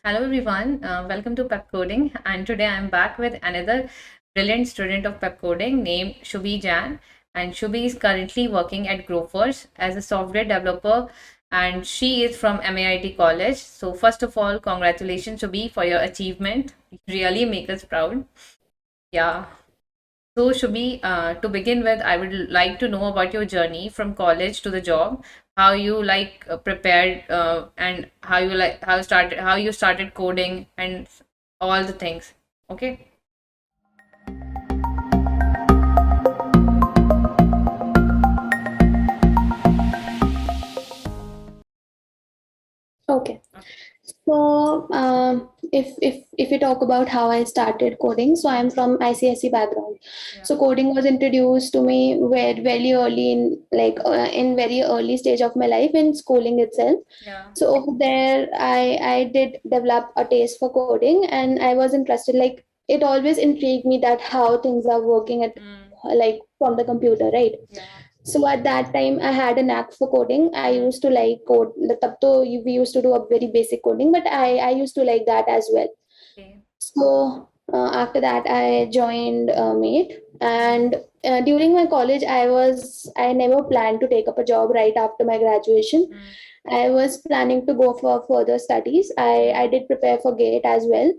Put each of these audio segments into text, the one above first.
Hello everyone, welcome to Pep Coding, and today I'm back with another brilliant student of Pep Coding named Shubhi Jan. And Shubhi is currently working at Grofers as a software developer, and she is from MAIT College. So first of all, congratulations Shubhi for your achievement. You really make us proud. Yeah. So, Shubhi, to begin with, I would like to know about your journey from college to the job, how you prepared, and how you started coding, and all the things. Okay. Okay. So if we talk about how I started coding, so I'm from ICSE background. Yeah. So coding was introduced to me very early in very early stage of my life in schooling itself. Yeah. So over there, I did develop a taste for coding, and I was interested. Like it always intrigued me that how things are working at Mm. like from the computer, right? Yeah. So at that time, I had a knack for coding. I Mm. used to like code. तब तो we used to do a very basic coding, but I used to like that as well. Okay. So after that, I joined Mate, and during my college, I never planned to take up a job right after my graduation. Mm. I was planning to go for further studies. I Mm. did prepare for GATE as well.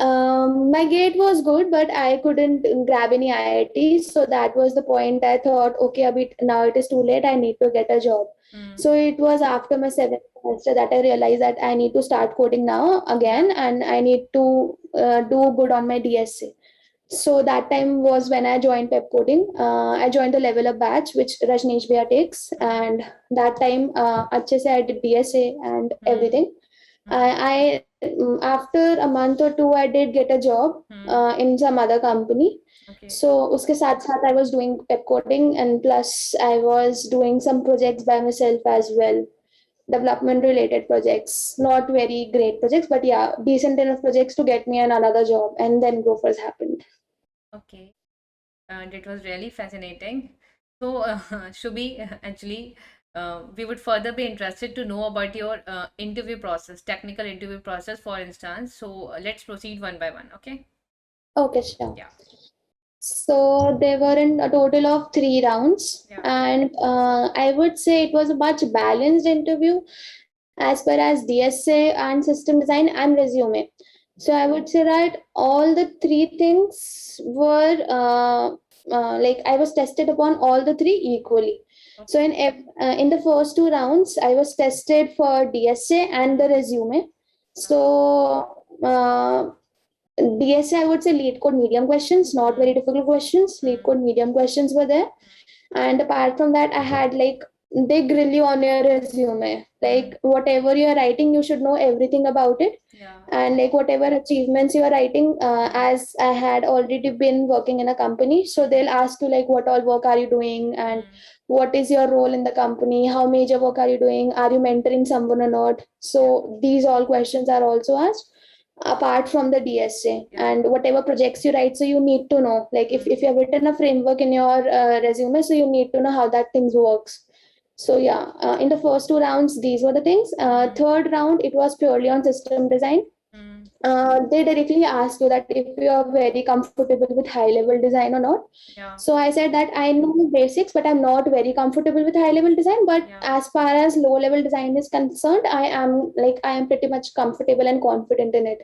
Uh, my grade was good, but I couldn't grab any IITs. So that was the point. I thought, okay, a bit now it is too late. I need to get a job. Mm. So it was after my seventh semester that I realized that I need to start coding now Yeah. again, and I need to do good on my DSA. So that time was when I joined Pep Coding. I joined the Level Up batch, which Rajneesh Bhaiya takes, Mm. and that time, अच्छे से I did DSA and Mm. everything. Mm. After a month or two, I did get a job Mm. in some other company. Okay. So उसके साथ साथ I was doing pep coding, and plus I was doing some projects by myself as well, development related projects, not very great projects, but yeah, decent enough projects to get me another job, and then Grofers happened. Okay. And it was really fascinating. So, Shubhi, actually, we would further be interested to know about your interview process, technical interview process, for instance. So, let's proceed one by one. Okay? Okay, sure. Yeah. So there were in a total of 3 rounds, Yeah. and I would say it was a much balanced interview as far as DSA and system design and resume. So I would say that all the three things were like I was tested upon all the three equally. So in the first 2 rounds, I was tested for DSA and the resume. So DSA, I would say lead code medium questions, not very difficult questions. Lead code medium questions were there. And apart from that, I had like they grill you on your resume. Like whatever you're writing, you should know everything about it. Yeah. And like whatever achievements you are writing, as I had already been working in a company, so they'll ask you like what all work are you doing, and what is your role in the company, how major work are you doing, are you mentoring someone or not. So these all questions are also asked apart from the DSA. Yeah. And whatever projects you write, so you need to know, like if you have written a framework in your resume, so you need to know how that things works. So yeah, in the first 2 rounds, these were the things. Third round, it was purely on system design. They directly ask you that if you are very comfortable with high level design or not. Yeah. So I said that I know basics, but I'm not very comfortable with high level design. But Yeah. as far as low level design is concerned, I am pretty much comfortable and confident in it.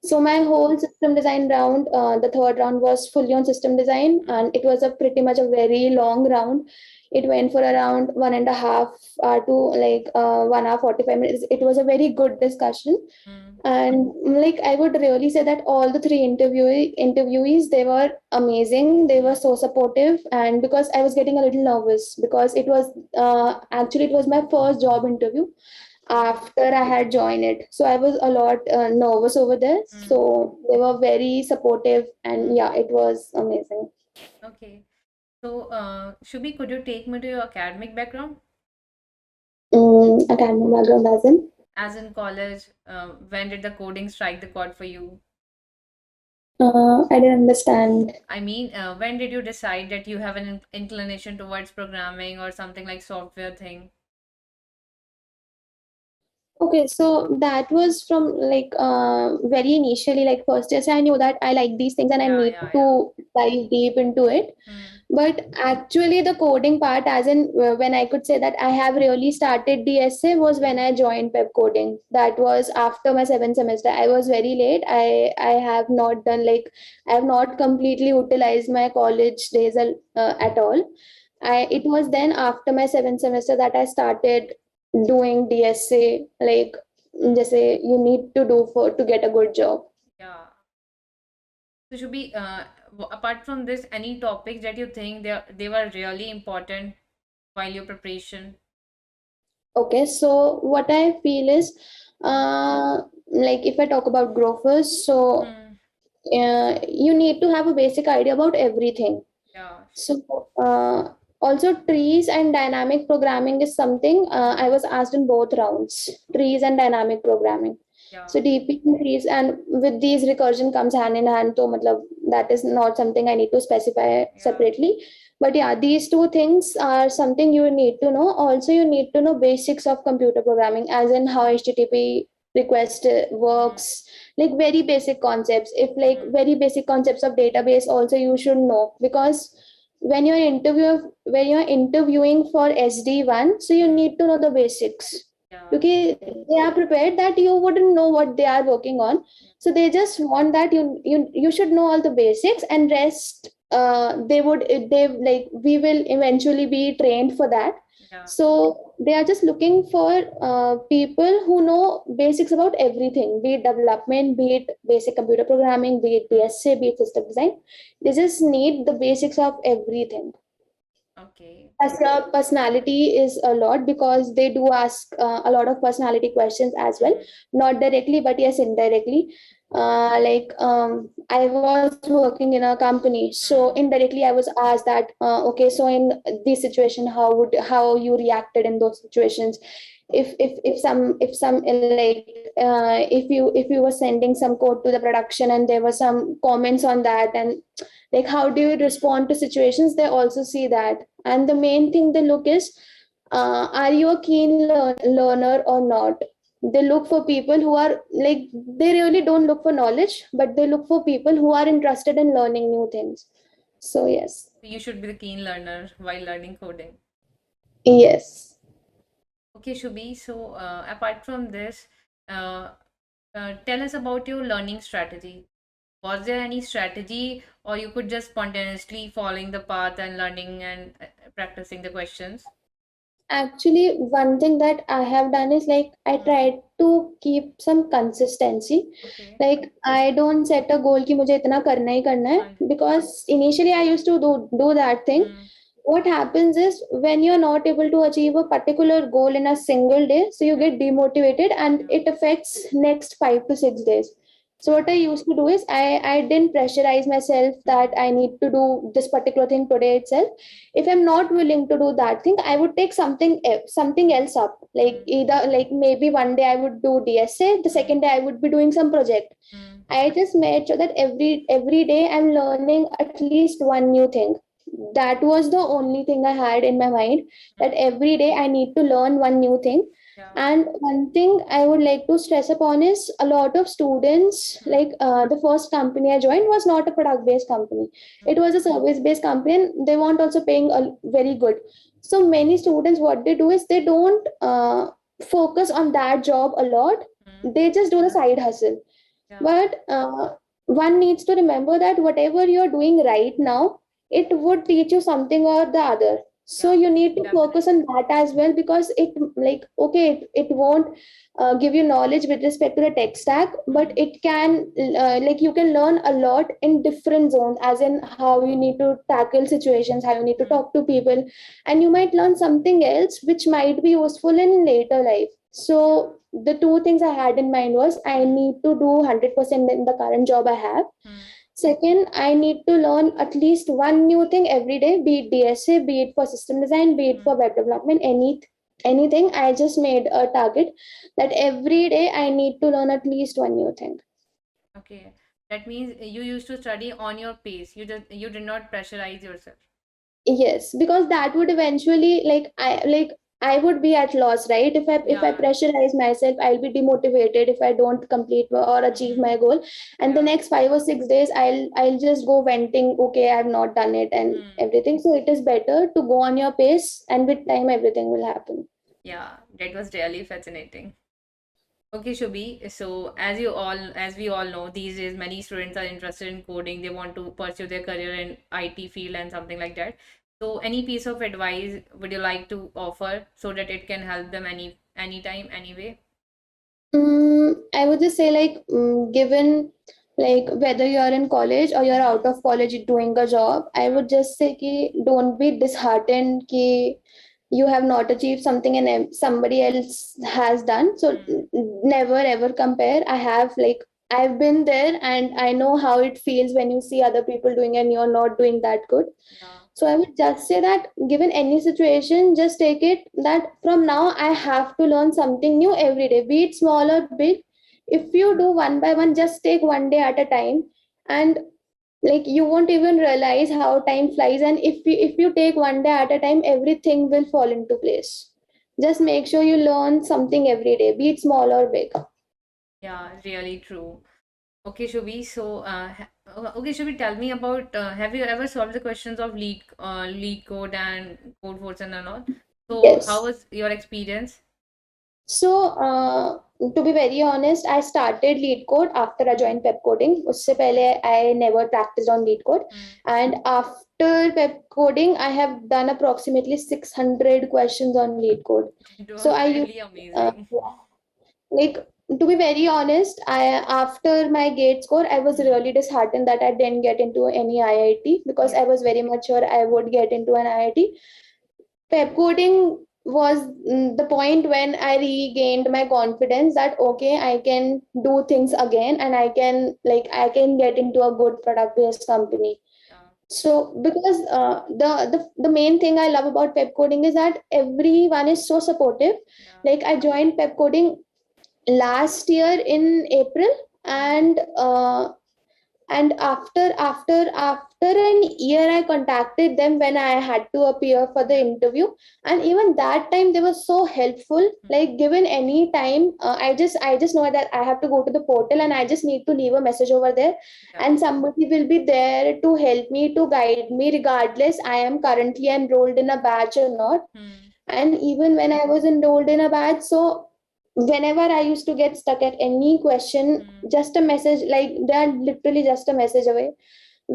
So my whole system design round, the third round was fully on system design, and it was a pretty much a very long round. It went for around 1.5 hour to 1 hour 45 minutes. It was a very good discussion, and like I would really say that all the three interviewees, they were amazing. They were so supportive, and because I was getting a little nervous because it was actually it was my first job interview after I had joined it. So I was a lot nervous over there. So they were very supportive, and yeah, it was amazing. Okay. So, Shubhi, could you take me to your academic background? Academic background as in? As in college, when did the coding strike the chord for you? I didn't understand. I mean, when did you decide that you have an inclination towards programming or something like software thing? Okay, so that was from like very initially, like first year, so I knew that I like these things and I Yeah, need yeah, yeah. to dive deep into it. Hmm. But actually, the coding part, as in when I could say that I have really started DSA, was when I joined Pep Coding. That was after my seventh semester. I was very late. I have not done like I have not completely utilized my college days at all. I it was then after my seventh semester that I started doing DSA, like Hmm. just say you need to do for to get a good job. Yeah. So should be apart from this, any topics that you think they were really important while your preparation? Okay, so what I feel is, Hmm. like if I talk about growers, so Hmm. you need to have a basic idea about everything. Yeah. So also trees and dynamic programming is something I was asked in both rounds, trees and dynamic programming. Yeah. So DP in trees and with these recursion comes hand in hand. So matlab, that is not something I need to specify Yeah. separately. But yeah, these two things are something you need to know. Also, you need to know basics of computer programming, as in how HTTP request Hmm. works, like very basic concepts. If like Hmm. very basic concepts of database also you should know, because when you're interviewing for SD1, so you Hmm. need to know the basics, Yeah. because they are prepared that you wouldn't know what they are working on. Yeah. So they just want that you should know all the basics, and rest they like we will eventually be trained for that. Yeah. So they are just looking for people who know basics about everything, be it development, be it basic computer programming, be it Hmm. DSA, be it system design. They just need the basics of everything. Okay. As your personality is a lot, because they do ask a lot of personality questions as well, Hmm. not directly but yes indirectly. I was working in a company, so Hmm. indirectly I was asked that okay, so in this situation how you reacted in those situations. If some like if you were sending some code to the production and there were some comments on that, and like how do you Hmm. respond to situations, they also see that. And the main thing they look is, are you a keen learner or not. They look for people who are like, they really don't look for knowledge, but they look for people who are interested in learning new things. So yes. So you should be the keen learner while learning coding. Yes. Okay, Shubhi. So apart from this, uh, tell us about your learning strategy. Was there any strategy, or you could just spontaneously following the path and learning and practicing the questions? Actually, one thing that I have done is like I Hmm. try to keep some consistency. Okay. Like I don't set a goal कि मुझे इतना करना ही करना है, And because initially I used to do that thing. hmm. What happens is when you're not able to achieve a particular goal in a single day, so you Yeah. get demotivated and Yeah. it affects next 5 to 6 days. So Yeah. what I used to do is I didn't pressurize myself that Hmm. I need to do this particular thing today itself. If I'm not willing to do that thing, I would take something else up, like Hmm. either like maybe one day I would do DSA, the Hmm. second day I would be doing some project. Hmm. I just made sure that every day I'm learning at least one new thing. That was the only thing I had in my mind, that Hmm. every day I need to learn one new thing. Yeah. And one thing I would like to stress upon is a lot of students, Hmm. like the first company I joined was not a product based company. It Hmm. was a service based company, and they want also paying a very good. So many students, what they do is they don't focus on that job a lot. Hmm. They just do the side hustle. Yeah. But one needs to remember that whatever you're doing right now, it would teach you something or the other. So Yeah. you need to focus Definitely. on that as well, because it like okay, it won't give you knowledge with respect to the tech stack, but Hmm. it can like you can learn a lot in different zones, as in how you need to tackle situations, how you need to Hmm. talk to people, and you might learn something else which might be useful in later life. Yeah. So the two things I had in mind was I Hmm. need to do 100% in the current job I have. Hmm. Second, I need to learn at least one new thing every day, be it DSA, be it for system design, be it Hmm. for web development, anything. I just made a target that every day I need to learn at least one new thing. Okay. That means you used to study on your pace. You did not pressurize yourself. Yes, because that would eventually like I like I would be at loss, right? If I Yeah. pressurize myself, I'll be demotivated if I don't complete or achieve Mhm. my goal. And the Yeah. next 5 or 6 days, I'll just go venting, okay, I've not done it and Hmm. everything. So it is better to go on your pace, and with time, everything will happen. Yeah, that was really fascinating. Okay, Shubhi. So as we all know, these days many students are interested in coding. They want to pursue their career in IT field and something like that. So any piece of advice would you like to offer so that it can help them anytime, anyway? I would just say, like, given like whether you're in college or you're out of college doing a job, I Yeah. would just say ki don't be disheartened ki you have not achieved something and somebody else has done. So Hmm. never ever compare. I've been there and I know how it feels when you see other people doing and you're not doing that good. Yeah. So I would just say that given any situation, just take it that from now I have to learn something new every day, be it small or big. If you do one by one, just take one day at a time, and like you won't even realize how time flies. And if you take one day at a time, everything will fall into place. Just make sure you learn something every day, be it small or big. Yeah, really true. Okay, Shubhi. So, okay, Shubhi, tell me about have you ever solved the questions of lead code and code force and all? So, how Yes. was your experience? So, to be very honest, I started lead code after I Hmm. joined pep coding. उससे Okay. पहले I never practiced on lead code, Hmm. and after pep coding, I have done approximately 600 questions on lead code. It So was I use really amazing. yeah. Like, to be very honest, I after my gate score, I was Hmm. really disheartened that I didn't get into any IIT, because I Okay. was very much sure I would get into an IIT. Pep coding was the point when I regained my confidence that okay, I can do things again, and I can get into a good product based company. Yeah. So because the main thing I love about pep coding is that everyone is so supportive. Yeah. Like, I joined pep coding last year in April, Hmm. and after an year I contacted them when I had to appear for the Yeah. interview, and even that time they were so helpful. Hmm. Like, given any time, I just know that I have to go to the portal and I just need to leave a message over there, Yeah. and somebody will be there to help me, to guide me, regardless I am currently enrolled in a batch or not. Hmm. And even when I was enrolled in a batch, so whenever I used to get stuck at any question, Hmm. just a message, like they're literally just a message away.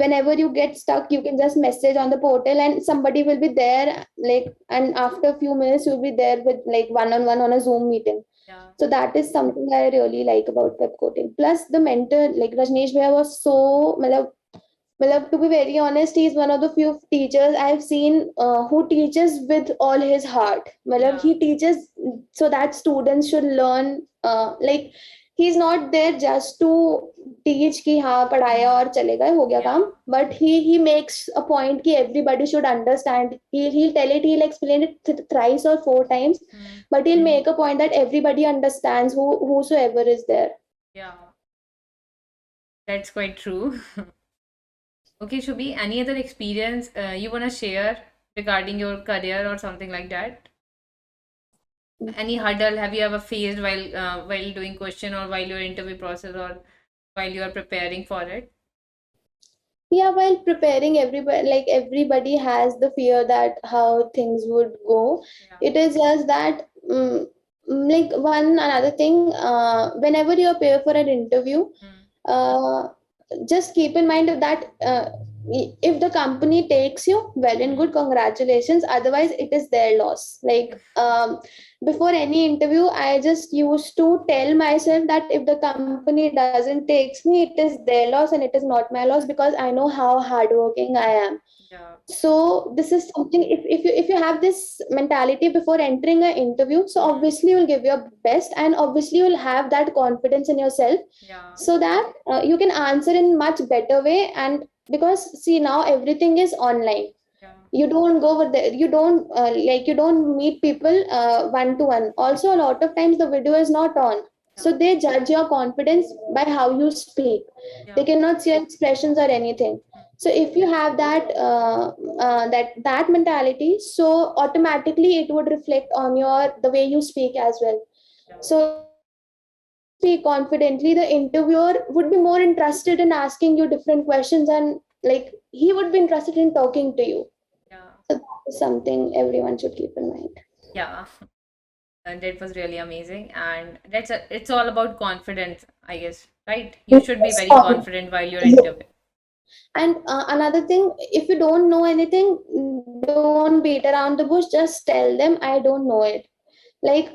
Whenever you get stuck, you can just message on the portal and somebody will be there, like, and after a few minutes you'll be there with like one on one on a Zoom meeting. Yeah. So that is something I really like about web coding. Plus the mentor, like Rajneesh Bhaiya, was so, well, to be very honest, he's one of the few teachers I've seen who teaches with all his heart. Well, Yeah. he teaches so that students should learn. Like, he's not there just to teach कि हाँ पढ़ाया Hmm. और चले गए हो गया काम. Yeah. But he makes a point कि everybody should understand. He'll tell it, he'll explain it thrice or four times, Hmm. but he'll make a point that everybody understands, whosoever is there. Yeah. That's quite true. Okay, Shubhi, any other experience you want to share regarding your career or something like that? Any hurdle have you ever faced while doing question or while your interview process or while you are preparing for it? Yeah, while preparing, everybody has the fear that Yeah. how things would go. Yeah. It is just that, like, one another thing, whenever you appear for an interview, Hmm. uh, just keep in mind that if the company takes you, well and Hmm. good, congratulations. Otherwise it is their loss. Like, before any interview, I just used to tell myself that if the company doesn't takes me, it is their loss and it is not my loss, because I know how hardworking I am. Yeah. So this is something, if you have this mentality before entering an interview, so Hmm. obviously you'll give your best, and obviously you'll have that confidence in yourself, Yeah. so that you can answer in much better way. And because see, now everything is online, Yeah. you don't go over there, you don't meet people one to one. Also, a lot of times the video is not on, Yeah. so they judge your confidence by how you speak. They Yeah. cannot see your expressions or anything. So if you have that mentality, so automatically it would reflect on your the way you speak as well. So speak confidently, the interviewer would be more interested in asking you different questions, and like he would be interested in talking to you. Yeah. So that is something everyone should keep in mind. Yeah. And that was really amazing. And it's all about confidence, I guess, right? You should be very confident while you're interviewing. And another thing, if you don't know anything, don't beat around the bush, just tell them I don't know it. Like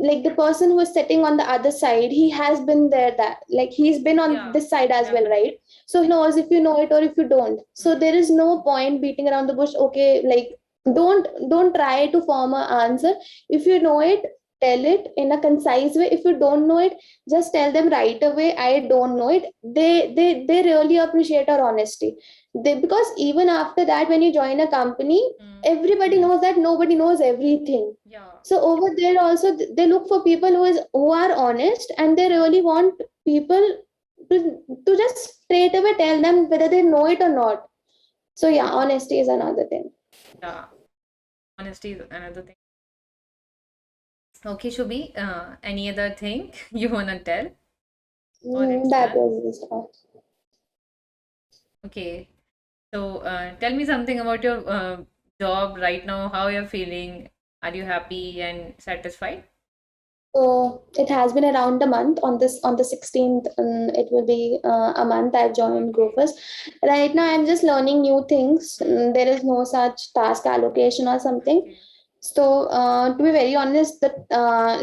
like the person who is sitting on the other side, he has been there, that like he's been on Yeah, this side as well, definitely. right? So he knows if you know it or if you don't. So Mhm. there is no point beating around the bush. Okay, like don't try to form an answer. If you know it, tell it in a concise way. If you don't know it, just tell them right away I don't know it. They really appreciate our honesty. Because even after that, when you join a company, Mm. everybody knows that nobody knows everything. Yeah. So over there also, they look for people who are honest, and they really want people to, to just straight away tell them whether they know it or not. So yeah, honesty is another thing. Yeah. Honesty is another thing. Okay, Shubhi, any other thing you wanna tell? Or it's That done? was the stuff. Okay. So, tell me something about your job right now, how you're feeling. Are you happy and satisfied? So it has been around a month. On the 16th, it will be a month I've joined Okay. Grofers. Right now, I'm just learning new things. Hmm. There is no such task allocation or something. Okay. So to be very honest, that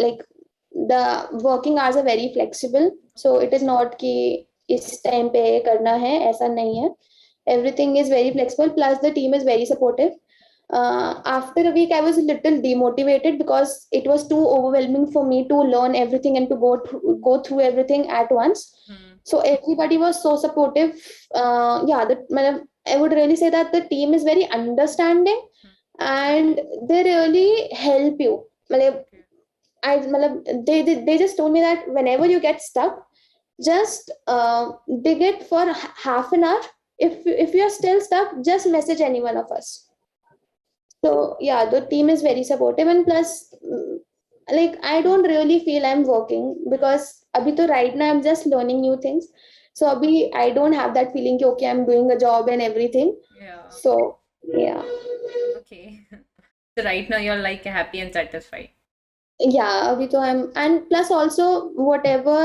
like the working hours are very flexible. So it is not कि इस time पे करना है, ऐसा नहीं है. Everything is very flexible. Plus the team is very supportive. After a week, I was a little demotivated because it was too overwhelming for me to learn everything and to go through everything at once. Hmm. So everybody was so supportive. Yeah, I would really say that the team is very understanding, Hmm. and they really help you. मतलब, Okay. they just told me that whenever you get stuck, just dig it for half an hour. If you're still stuck, just message any one of us. So yeah, the team is very supportive, and plus, like I don't really feel I'm working Hmm. because abhi to right now I'm just learning new things. So abhi I don't have that feeling कि okay, I'm doing a job and everything. Yeah. So yeah, Okay. So right now you're like happy and satisfied. yeah, abhi to I'm, and plus also whatever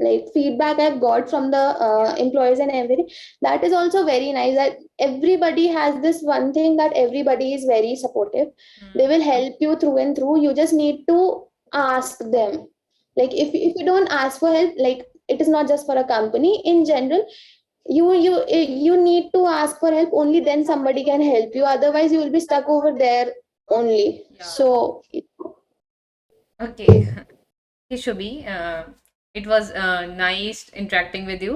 like feedback I've got from the Yeah. employees and everything, that is also very nice. That everybody has this one thing, that everybody is very supportive. They Hmm. will help you through and through. You just need to ask them. Like if you don't ask for help, like it is not just for a company in general, you need to ask for help. Only then somebody can help you. Otherwise, you will be stuck over there only. Yeah. So Okay. Okay, Shubhi. It was nice interacting with you,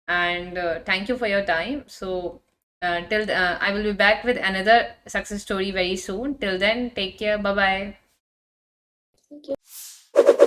and thank you for your time. So, I will be back with another success story very soon. Till then, take care. Bye bye. thank you.